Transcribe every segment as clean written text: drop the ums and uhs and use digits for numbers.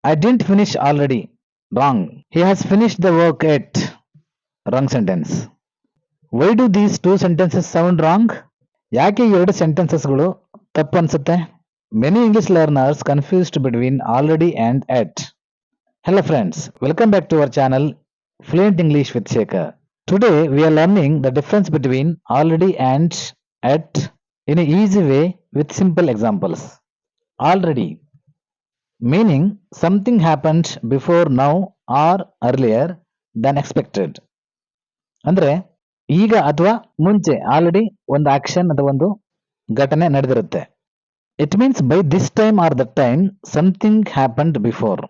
I didn't finish already. Wrong. He has finished the work yet. Wrong sentence. Why do these two sentences sound wrong? ಯಾಕೆ ಈ ಎರಡು ಸೆಂಟೆನ್ಸಸ್ಗಳು ತಪ್ಪು ಅನ್ಸುತ್ತೆ? Many English learners confused between already and at. Hello friends, welcome back to our channel Fluent English with Shekhar. Today we are learning the difference between already and at in an easy way with simple examples. Already meaning something happened before now or earlier than expected. ಅಂದ್ರೆ ಈಗ ಅಥವಾ ಮುಂಚೆ already ಒಂದು action ಅಥವಾ ಒಂದು ಘಟನೆ ನಡೆದಿರುತ್ತೆ. It means by this time or that time something happened before.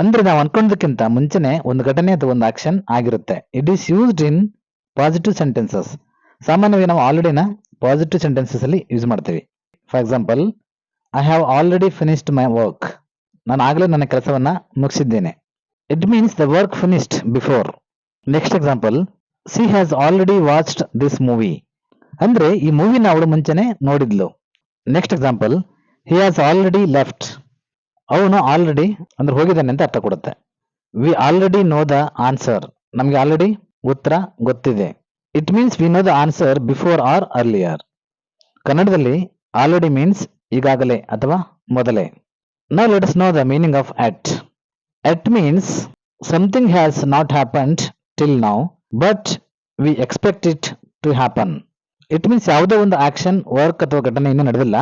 ಅಂದ್ರೆ ನಾವು ಅನ್ಕೊಂಡಕ್ಕಿಂತ ಮುಂಚೆನೆ ಒಂದು ಘಟನೆ ಅಥವಾ ಒಂದು ಆಕ್ಷನ್ ಆಗಿರುತ್ತೆ. It is used in positive sentences. ಸಾಮಾನ್ಯವಾಗಿ ನಾವು ಆಲ್ರೆಡಿನ ಪಾಸಿಟಿವ್ ಸೆಂಟೆನ್ಸಸ್ ಅಲ್ಲಿ ಯೂಸ್ ಮಾಡ್ತೀವಿ. For example, I have already finished my work. ನಾನು ಆಗಲೇ ನನ್ನ ಕೆಲಸವನ್ನ ಮುಗಿಸಿದ್ದೇನೆ. It means the work finished before. Next example, she has already watched this movie. ಅಂದ್ರೆ ಈ ಮೂವಿನ ಅವಳು ಮುಂಚೆನೆ ನೋಡಿದ್ಲು. Next example, he has already left. ಅವನು ಆಲ್ರೆಡಿ ಅಂದ್ರೆ ಹೋಗಿದ್ದಾನೆ ಅಂತ ಅರ್ಥ ಕೊಡುತ್ತೆ. We already know the answer. ನಮ್ಗೆ ಆಲ್ರೆಡಿ ಉತ್ತರ ಗೊತ್ತಿದೆ. It means we know the answer before or earlier. ಕನ್ನಡದಲ್ಲಿ ಆಲ್ರೆಡಿ ಮೀನ್ಸ್ ಈಗಾಗಲೇ ಅಥವಾ ಮೊದಲೇ. Now let us know the meaning of yet. Yet means something has not happened till now but we expect it to happen. It means ಯಾವುದೋ ಒಂದು action, work ಅಥವಾ ಘಟನೆ ಇನ್ನೂ ನಡೆದಿಲ್ಲ,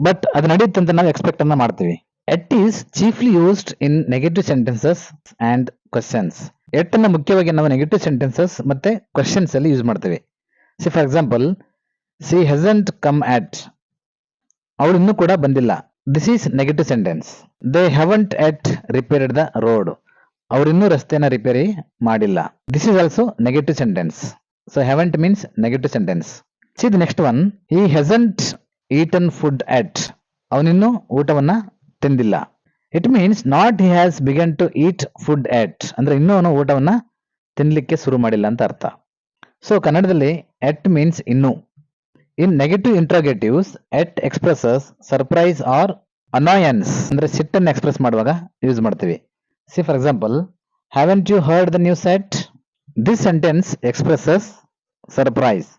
ಬಟ್ ಅದು ನಡೆಯುತ್ತೆ ಅಂತ ನಾವು ಎಕ್ಸ್ಪೆಕ್ಟ್ ಅನ್ನ ಮಾಡ್ತೀವಿ. Yet is chiefly used in negative sentences and questions. Yet ಅನ್ನ ಮುಖ್ಯವಾಗಿ ನಾವು ನೆಗೆಟಿವ್ ಸೆಂಟೆನ್ಸಸ್ ಮತ್ತೆ ಕ್ವಶನ್ಸ್ ಅಲ್ಲಿ ಯೂಸ್ ಮಾಡ್ತೀವಿ. See for example, she hasn't come yet. ಅವಳು ಇನ್ನೂ ಕೂಡ ಬಂದಿಲ್ಲ. This is negative sentence. They haven't yet repaired the road. ಅವರಿನ್ನೂ ರಸ್ತೆನ ರಿಪೇರಿ ಮಾಡಿಲ್ಲ. This is also negative sentence. So haven't means negative sentence. See the next one, he hasn't eaten food yet. ಅವನಿನ್ನೂ ಊಟವನ್ನ ತಿಂದಿಲ್ಲ. It means not he has begun to eat food yet. ಅಂದ್ರೆ ಇನ್ನೂ ಅವನು ಊಟವನ್ನ ತಿನ್ಲಿಕ್ಕೆ ಶುರು ಮಾಡಿಲ್ಲ ಅಂತ ಅರ್ಥ. ಸೊ ಕನ್ನಡದಲ್ಲಿ ಎಟ್ ಮೀನ್ಸ್ ಇನ್ನೂ. In negative interrogatives yet expresses surprise or annoyance. ಅಂದ್ರೆ ಸಿಟ್ಟನ್ನು ಎಕ್ಸ್ಪ್ರೆಸ್ ಮಾಡುವಾಗ ಯೂಸ್ ಮಾಡ್ತೀವಿ. See for example, haven't you heard the news yet. This sentence expresses surprise.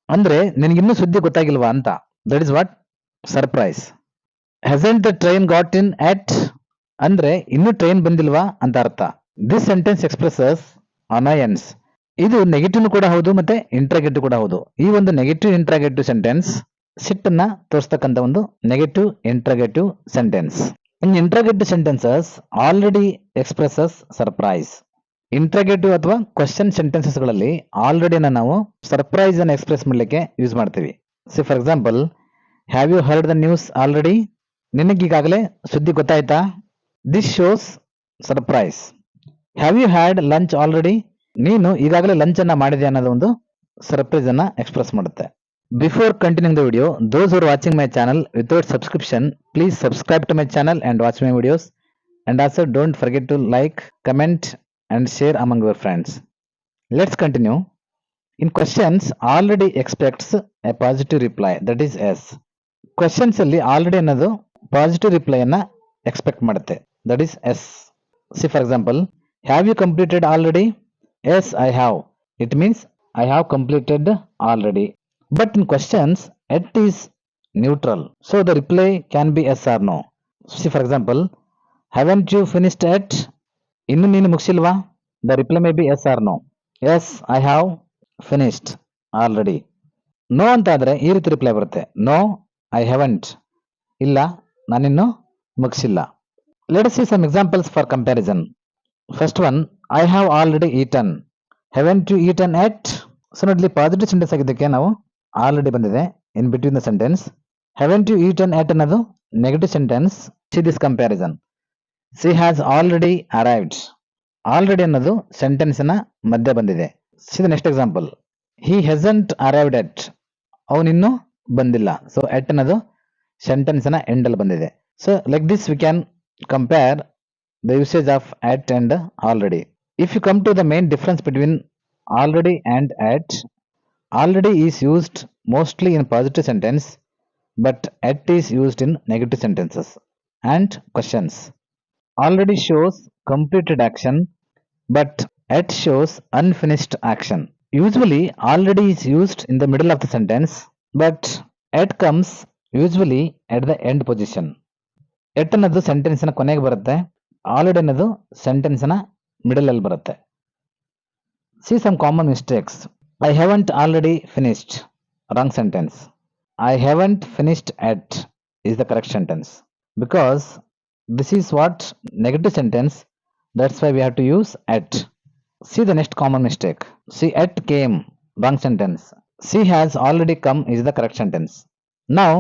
ಅಂದ್ರೆ ನಿನಗಿನ್ನೂ ಸುದ್ದಿ ಗೊತ್ತಾಗಿಲ್ವಾ ಅಂತ. That is what surprise. Hasn't the train got in yet. ಅಂದ್ರೆ ಇನ್ನೂ ಟ್ರೈನ್ ಬಂದಿಲ್ವಾ ಅಂತ ಅರ್ಥ. This sentence expresses annoyance. ಇದು ನೆಗೆಟಿವ್ ಕೂಡ ಹೌದು ಮತ್ತೆ ಇಂಟ್ರಾಗೇಟಿವ್ ಕೂಡ ಹೌದು. ಈ ಒಂದು ನೆಗೆಟಿವ್ ಇಂಟ್ರಾಗೇಟಿವ್ ಸೆಂಟೆನ್ಸ್ ಸಿಟ್ಟನ್ನ ತೋರಿಸ್ತಕ್ಕಂಥ ಒಂದು negative interrogative sentence. In interrogative sentences already expresses surprise. Interrogative ಅಥವಾ ಕ್ವಶನ್ ಸೆಂಟೆನ್ಸಸ್ ಗಳಲ್ಲಿ ಆಲ್ರೆಡಿನ ನಾವು ಸರ್ಪ್ರೈಸ್ ಅನ್ನು ಎಕ್ಸ್ಪ್ರೆಸ್ ಮಾಡ್ಲಿಕ್ಕೆ ಯೂಸ್ ಮಾಡ್ತೀವಿ. See for example, have you heard the news already. ನಿನಗೀಗಾಗಲೇ ಸುದ್ದಿ ಗೊತ್ತಾಯ್ತಾ. This shows surprise. Have you had lunch already. ನೀನು ಈಗಾಗಲೇ ಲಂಚ್ ಅನ್ನ ಮಾಡಿದೆ ಅನ್ನೋದು ಒಂದು ಸರ್ಪ್ರೈಸ್ ಅನ್ನ ಎಕ್ಸ್ಪ್ರೆಸ್ ಮಾಡುತ್ತೆ. Before continuing the video, those who are watching my channel without subscription, please subscribe to my channel and watch my videos. And also don't forget to like, comment and share among your friends. Let's continue. In questions, already expects a positive reply, that is S. Questions ಅಲ್ಲಿ already ಅನ್ನೋದು positive reply ಅನ್ನ expect ಮಾಡುತ್ತೆ, that is S. See for example, have you completed already? Yes, I have. It means I have completed already. But in questions, it is neutral. So the reply can be yes or no. See for example, haven't you finished it? Innu neenu mugsilva? The reply may be yes or no. Yes, I have finished already. No antadre ee ರೀತಿ reply ಬರುತ್ತೆ. No, I haven't. ಇಲ್ಲ, ನಾನಿನ್ನು ಮುಗಿಸಿಲ್ಲ. Let us see some examples for comparison. First one, I have already eaten. Haven't you eaten yet? So ನೋಡಿ, positive sentence ಆಗಿದ್ದಕ್ಕೆ ನಾವು already ಬಂದಿದೆ in between the sentence. Haven't you eaten yet ಅನ್ನೋದು negative sentence. See this comparison. She has already arrived. Already ಅನ್ನೋದು ಸೆಂಟೆನ್ಸ್ನ ಮಧ್ಯೆ ಬಂದಿದೆ. See the next example, he hasn't arrived yet. ಅವನಿನ್ನೂ ಬಂದಿಲ್ಲ. ಸೊ ಎಟ್ ಅನ್ನೋದು ಸೆಂಟೆನ್ಸ್ನ ಎಂಡ್ ಅಲ್ಲಿ ಬಂದಿದೆ. So like this we can compare the usage of yet and already. If you come to the main difference between already and at, already is used mostly in positive sentence, but at is used in negative sentences and questions. already shows completed action, but at shows unfinished action. Usually, already is used in the middle of the sentence, but at comes usually at the end position. ಎಟ್ ಅನ್ನೋದು ಸೆಂಟೆನ್ಸ್ನ ಕೊನೆಗೆ ಬರುತ್ತೆ, already ಅನ್ನೋದು ಸೆಂಟೆನ್ಸ್ನ middle ಅಲ್ಲಿ ಬರುತ್ತೆ. See some common mistakes. I haven't already finished, wrong sentence. I haven't finished yet is the correct sentence, because this is what negative sentence, that's why we have to use at. See the next common mistake. See at came, wrong sentence. She has already come is the correct sentence. Now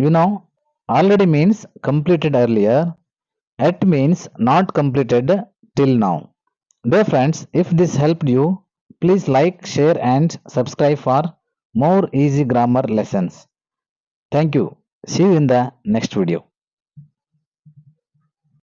you know already means completed earlier, at means not completed till now. Dear friends, if this helped you, please like, share and subscribe for more easy grammar lessons. Thank you. See you in the next video.